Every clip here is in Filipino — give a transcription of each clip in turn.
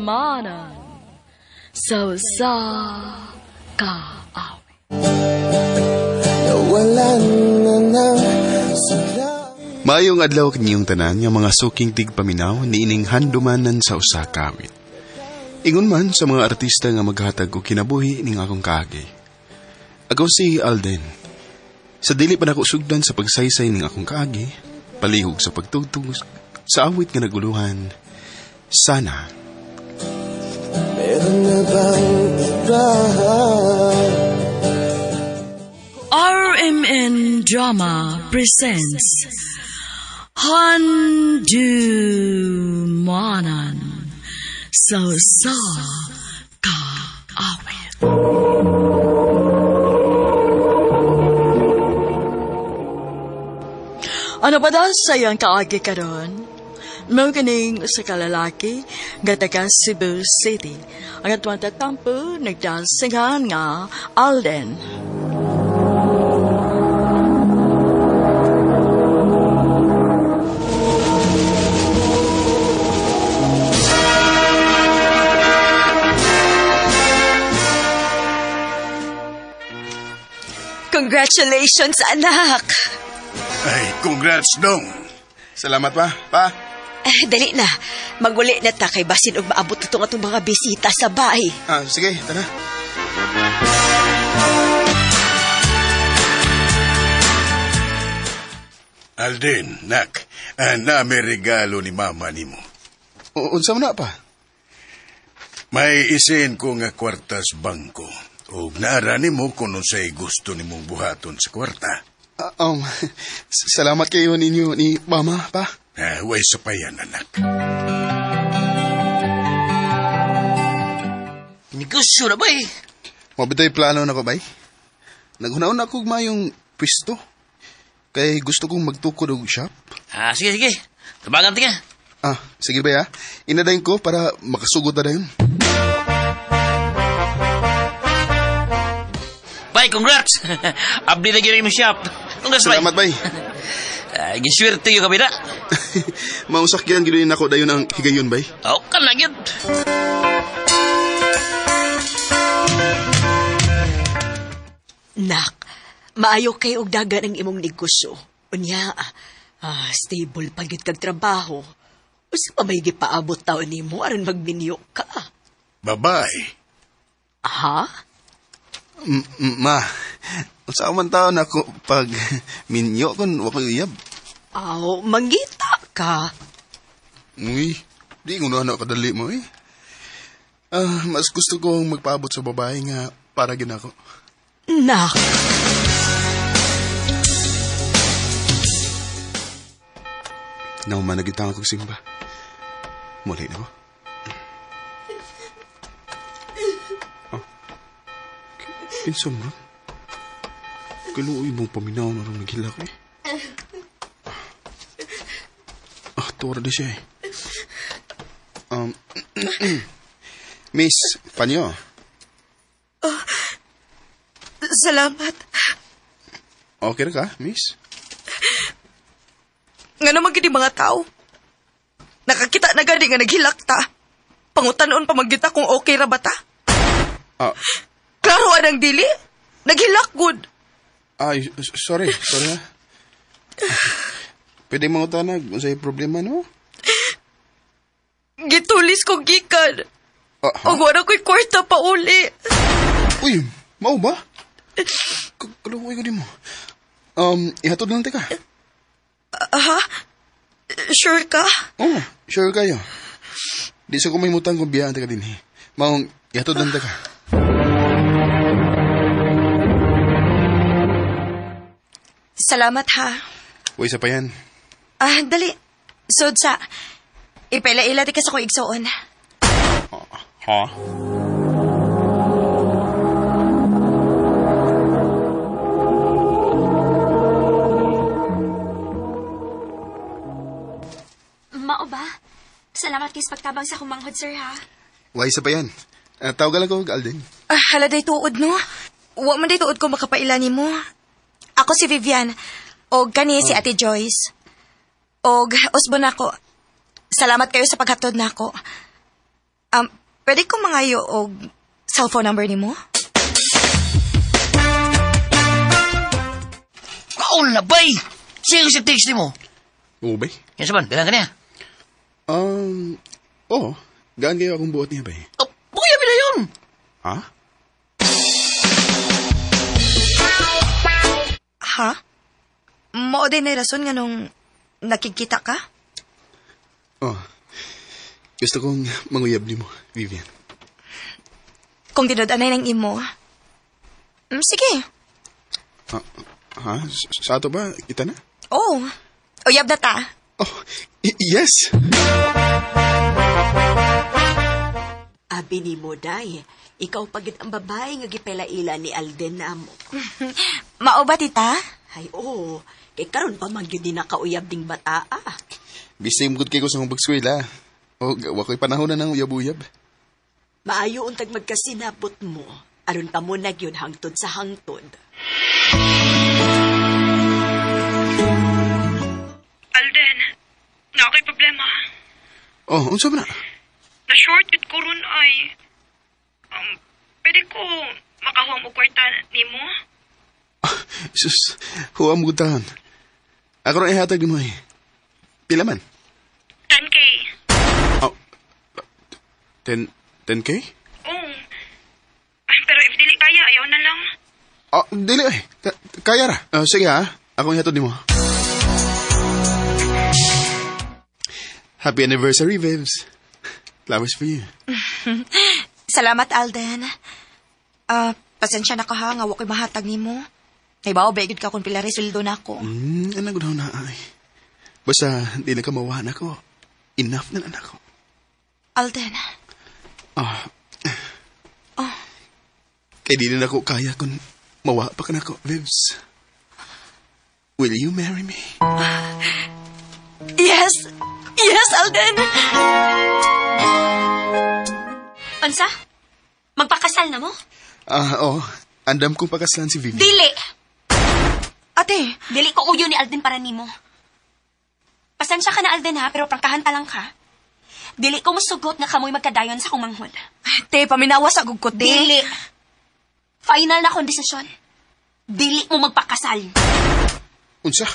manan so sa kaawit. Maayong adlaw kanyang tanan nga mga suking tigpaminaw niining handumanan sa usa ka awit. Ingon man sa mga artista nga maghatag og kinabuhi ning akong kaagi. Ako si Alden. Sa dili pa nako sugdan sa pagsaysay ning akong kaagi, palihog sa pagtugtog sa awit nga naguluhan. Sana. Meron na bang RMN Drama presents Handumanan so sa kaawit. Ano ba daw sayang kaagi karon? Mao kining usa ka lalaki nga taga Cebu City. Ang atuang tatampo nagdansingan nga Alden. Congratulations, anak! Ay, congrats dong. Salamat pa. Dali na. Maguli na ta kay basin og maabot itong atong mga bisita sa bahay. Sige, tara. Alden, nak, na may regalo ni mama nimo. Unsa man na pa? May isin ko nga kwartas bangko. O naara nimo kung unsay gusto nimong buhaton sa kwarta. Salamat kayo ninyo ni mama, pa. Huwag sa payan, anak. Negosyo na ba eh? Mabitay plano na ko, bay. Naghunaon ako mayong pwesto. Kaya gusto kong magtukod og shop. Sige. Tabagan tika. Sige ba ya? Inadayin ko para makasugod na dayon. Bay, congrats! Abdi na gini mo shop. Congrats, bay. Salamat, bay. Giswerte yung kabila. Mausakyan ginunin ako dayon ang higayon, bay. Kan na yun. Nak, maayo kay og dagan ang imong negosyo. Unya, stable pagit kag trabaho. Usa pa may gipaabot taon nimo aron magminyo ka. Babae. Ha? Ma, sa man taon ako pag minyo kon wa ko uyab. Mangita ka. Uy, di ko na kadali mo eh. Mas gusto kong magpaabot sa babae nga para ginako. Nak. Nauman nagitang akong simba. Muli na ko. Kinsan mo? Kaluoy mong paminaw na rin naghilak eh. Tuwara na siya eh. Miss, panyo? Salamat. Okay na ka, miss? Nga naman gini mga tao. Nakakita na gani nga naghilak ta. Pangutanon pa magita kung okay ra ba ta. Klaro anang dili. Naghilak good. Ay, sorry ha. Pwede mga tanag kung sa'yo problema, no? Gitulis ko gikan. O wala ko'y kwarta pa uli. Uy, mau ba? Kalukoy ko di mo. Ihatod lang tika. Sure ka? Oo, sure kayo. Di sa kumaymutan kung biyaan tika din eh. Maong, ihatod lang tika. Salamat ha. Uy, isa pa yan. Dali. Sodsa. Ipaila-ila di ka sa ko igsoon. Ha? Mao ba? Salamat kis pagtabang sa kumanghod, sir, ha? Uy, isa pa yan. Tawagan lang ko, Alden. Haladay tuod, no? Wa man day tuod ko makapaila ni mo. Ako si Vivian. Og kani si Ate Joyce. Og usbon ako. Salamat kayo sa paghatod nako. Pwede ko mangayo og cellphone number ni mo? Kaon na, bay! Siya sa text ni mo. Oo, bay? Yan saman, bilang ka niya. Oo. Gaan kayo akong buot niya, bay. Oh, buya bila yun! Ha? Ha? Mao din na rason nga nung nakikita ka? Oh. Gusto kong manguyab ni mo, Vivian. Kung tinudanay ng imo. Sige. Ha? Sa ato ba? Kita na? Oh, uyab na ta. Oh, yes! Abi ni mo, day. Ikaw pagit ang babae nga gipelaila ni Alden na mo. Mao ba, tita? Ay, oo. Kay karon pa man gyud ni nakauyab ding bata. Bisay mo kay ko sa mong pagskwela. O, wako'y panahon na ng uyab-uyab. Maayo untag magkasinabot mo. Aron ka mo na gyud hangtod sa hangtod. Alden, na ako'y problema. Oh, unsa ba na? Na-short yun ko ron ay... pwede ko makahuam o kwarta ni mo? Sus, huwag mo tahan. Ako rin ihatag ni mo eh. Pila man? 10K. Oh, 10K? Oo. Pero if dili kaya, ayaw na lang. Oh, dili eh. Kaya ra. Sige ha, ako ihatag ni mo. Happy anniversary, Vibes. Flowers for you. Salamat, Alden. Pasensya na ka ha, nga wako'y mahatag ni mo. Naibaw, begid ka kung pila resuldo na ako. Anak ko daw na ay. Basta, di na ka mawahan ako. Enough na anak ko. Alden. Kaya di na ako kaya kung mawa pa ka na ako, Vibs. Will you marry me? Yes! Yes, Alden! Unsa? Magpakasal na mo? Oo. Andam kong pakaslan si Vivian. Dili! Ate, Dili ko uyo ni Alden para nimo. Pasensya ka na, Alden, ha? Pero prangkahan ta lang ka. Dili ko musugot nga kamoy magkadayon sa kumanghod. te, paminawa sa gugkot, te. Dili! Final na akong desisyon. Dili mo magpakasal. Unsa?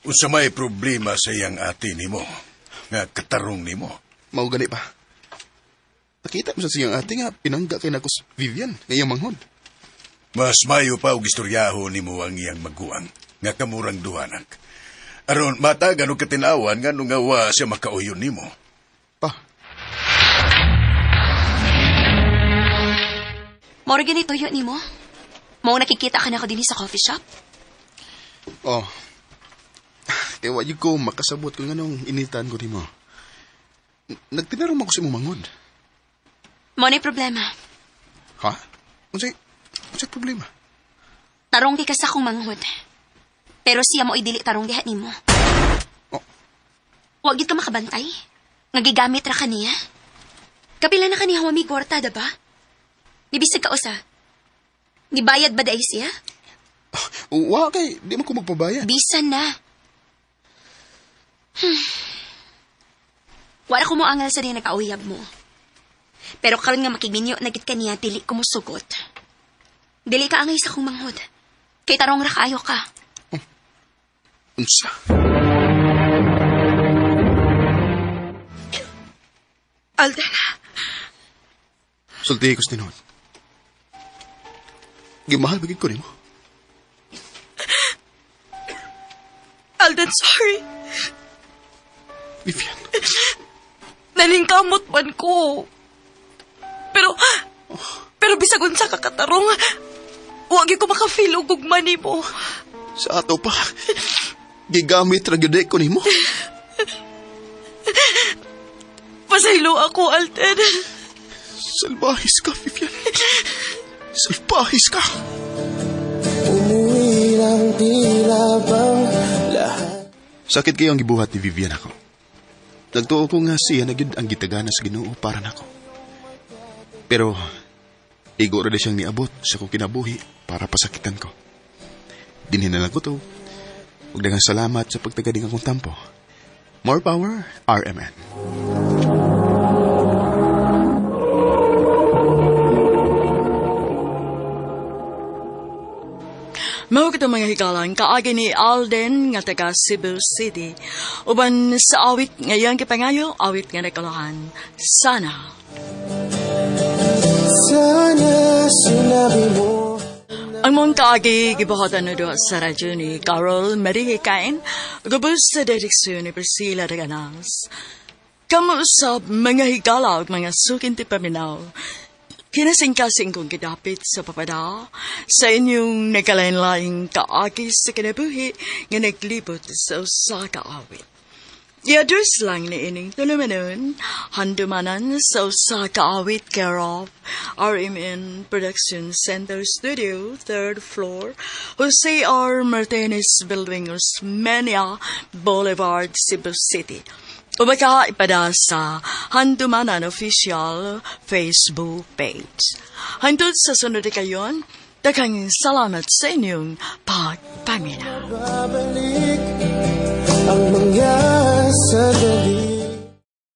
Unsa may problema sa iyang ate nimo, nga katarong nimo. Mau gani pa. Nakita mo sa siyang ate nga, pinangga kay na ko si Vivian, ngayang manghod. Mas mayo pa og istoryaho nimo ang iyang maguang, nga kamurang duhanak. Aron matagan og katinawan nga nung nga siya makauyon nimo. Pa, Moro ganito yun nimo. Mao nakikita ka na ako din sa coffee shop. oh. Kaya wajig ko makasabot kung anong initan ko rin mo. Nagtinarong ako sa mong manghod. Mao na problema. Ha? Unsay problema? Tarong di ka sa akong manghod. Pero siya mo idili tarong diha nimo. Oh. Wag gid ka makabantay. Ngagigamit ra kaniya. Kapila na kaniya humami kwarta, ba? Nibisag ka usa. Nibayad ba dahil siya? Wa kay, di mo ko magpabayad. Bisan na. Wala ko mo angal sa rin nagkauyab mo. Pero karon nga makigminyo nagit kaniya, dili ko mo sugot. Dili ka angay sa kong manghod. Kay tarong ra kaayo ka. Unsa? Alden. Sulti ko sa tinuod. Gimahal bagid ko rin mo. Alden, sorry. Vivian. Nalingkamot man ko. Pero bisag unsa ka katarong, wag ko makafeel og gugma nimo. Sa ato pa. Gigamit ra gyud ko nimo. Pasaylo ako, Alden. Salbahis ka, Vivian. Salbahis ka. Umuwi lang tila bang lahat. Sakit kayo ang gibuhat ni Vivian ako. Nagtuo ko nga siya na gyud ang gitagana sa Ginoo para nako. Pero igo ra siyang niabot sa kong kinabuhi para pasakitan ko. Dinhin na lang ko to. Ug daghang salamat sa pagtagading akong tampo. More power, RMN. Mao kita mga hikalan, kaagi ni Alden nga taga Cebu City. Uban sa awit ngayon kipangayo, awit nga nakalahan. Sana. Sana sinabi mo. Ang mong kaagi gibuhatan na doon sa radyo ni Carol Marie Hikain, gubos sa direksyon ni Priscilla Reganas. Kamusap mga higala at mga sukin ti paminaw. Kinasingkasing kong kidapit sa papada sa inyong nagkalain-laing kaagi sa kinabuhi nga naglibot sa usa kaawit. I-address lang ni ining tulumanon, handumanan sa usa kaawit care of RMN Production Center Studio, 3rd floor, Jose R. Martinez Building, Osmeña Boulevard, Cebu City. Umaka ipada sa Handumanan Official Facebook page. Hantod sa sunod kayon, daghang salamat sa inyong pagpamina. Babalik ang mga sandali.